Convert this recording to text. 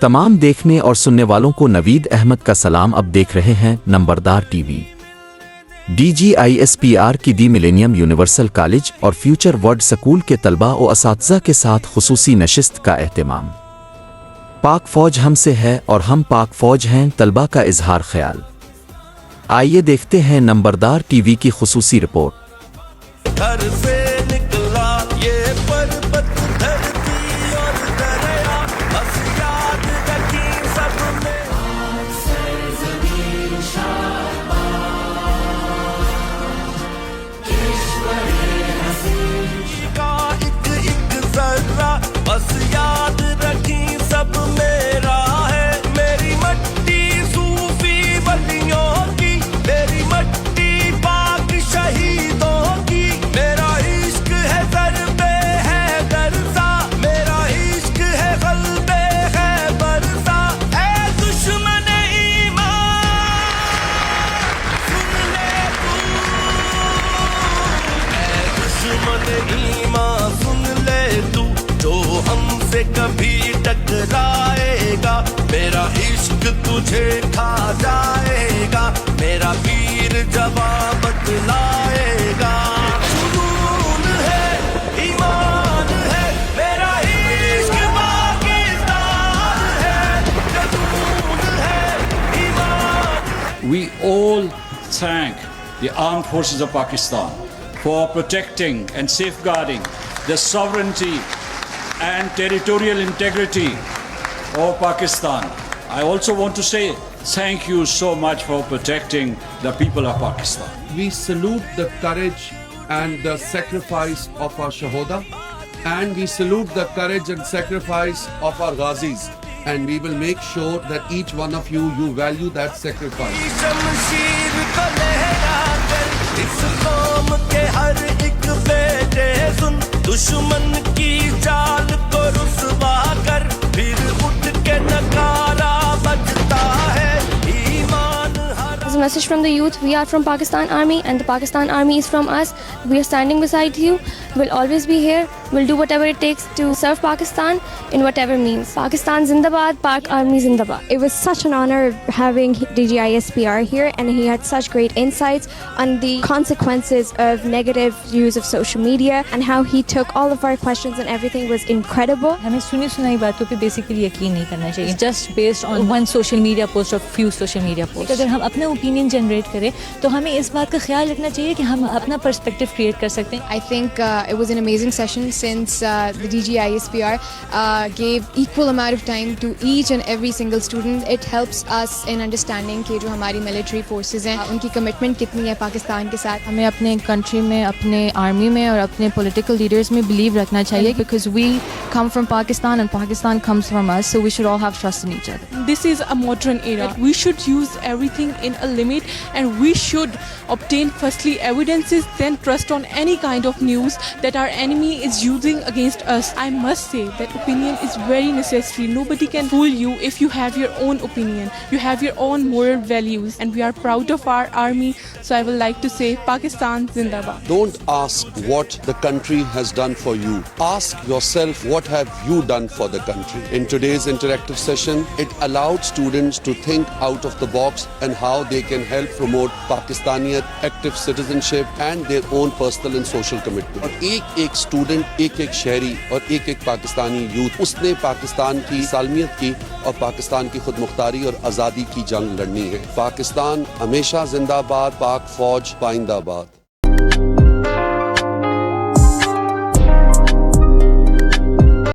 तमाम देखने और सुनने वालों को नवीद अहमद का सलाम। अब देख रहे हैं नंबरदार टीवी। DGISPR की दी मिलेनियम यूनिवर्सल कॉलेज और फ्यूचर वर्ल्ड स्कूल के तलबा और असातिज़ा के साथ खुसूसी नशिस्त का एहतमाम। पाक फौज हमसे है और हम पाक फौज हैं, तलबा का इजहार ख्याल। आइए देखते हैं नंबरदार टीवी की खुसूसी रिपोर्ट। घर से निकला ये पर्वत धरती और दरिया, बस याद रखी सबने का एक एक जर्रा, बस याद रखी सब मेरा है। मेरी मट्टी सूफी वलियों की, मेरी मट्टी पाक शहीदों की, मेरा इश्क है ज़र्बे है दरसा, मेरा इश्क है ग़ल्बे है बरसा। ऐ दुश्मन ईमान सुन ले तू, ऐ दुश्मन ईमान सुन ले तू, जो हमसे कभी टकराएगा, मेरा इश्क तुझे खा जाएगा, मेरा वीर जवाब बतलाएगा। जुनून है, ईमान है, मेरा इश्क पाकिस्तान है, जुनून है, ईमान। We all thank the Armed Forces of Pakistan for protecting and safeguarding the sovereignty and territorial integrity of Pakistan. I also want to say thank you so much for protecting the people of Pakistan. We salute the courage and the sacrifice of our Shahoda, and we salute the courage and sacrifice of our Ghazis, and we will make sure that each one of you value that sacrifice. शमशीर को लहरा कर इस कौम के हर एक बेटे सुन, दुश्मन की चाल को रुसवा कर, फिर उठ के नकारा बजता है ईमान हर। This is a message from the youth. We are from Pakistan Army and the Pakistan Army is from us. We are standing beside you. We'll always be here. We'll do whatever it takes to serve Pakistan in whatever means. Pakistan Zindabad, Pak Army Zindabad. It was such an honor having DGISPR here, and he had such great insights on the consequences of negative use of social media and how he took all of our questions and everything was incredible. हमें सुनी सुनाई बातों पे basically यकीन नहीं करना चाहिए, just based on one social media post और फ्यू सोशल मीडिया पोस्ट। अगर हम अपना ओपिनियन जनरेट करें तो हमें इस बात का ख्याल रखना चाहिए कि हम अपना पर्सपेक्टिव क्रिएट कर सकते हैं। I think it was an amazing session since the DGISPR gave equal amount of time to each and every single student. It helps us in understanding कि जो हमारी military forces हैं उनकी commitment कितनी है पाकिस्तान के साथ। हमें अपने कंट्री में, अपने आर्मी में और अपने पॉलिटिकल लीडर्स में बिलीव रखना चाहिए, because we come from Pakistan and Pakistan comes from us, so we should all have trust in each other. This is a modern era. We should use everything in a limit, and we should obtain firstly evidences, then trust on any kind of news that our enemy is using against us. I must say that opinion is very necessary. Nobody can fool you if you have your own opinion. You have your own moral values, and we are proud of our army. So I would like to say Pakistan Zindabad. Don't ask what the country has done for you. Ask yourself, what have you done for the country? In today's interactive session, it allowed students to think out of the box and how they can help promote Pakistaniyat, active citizenship and their own personal and social commitment. और एक student, एक शहरी और एक Pakistani youth, उसने पाकिस्तान की सालमियत की और पाकिस्तान की खुद मुख्तारी और आज़ादी की जंग लड़नी है। पाकिस्तान हमेशा जिंदाबाद, पाक फौज पाइंदाबाद।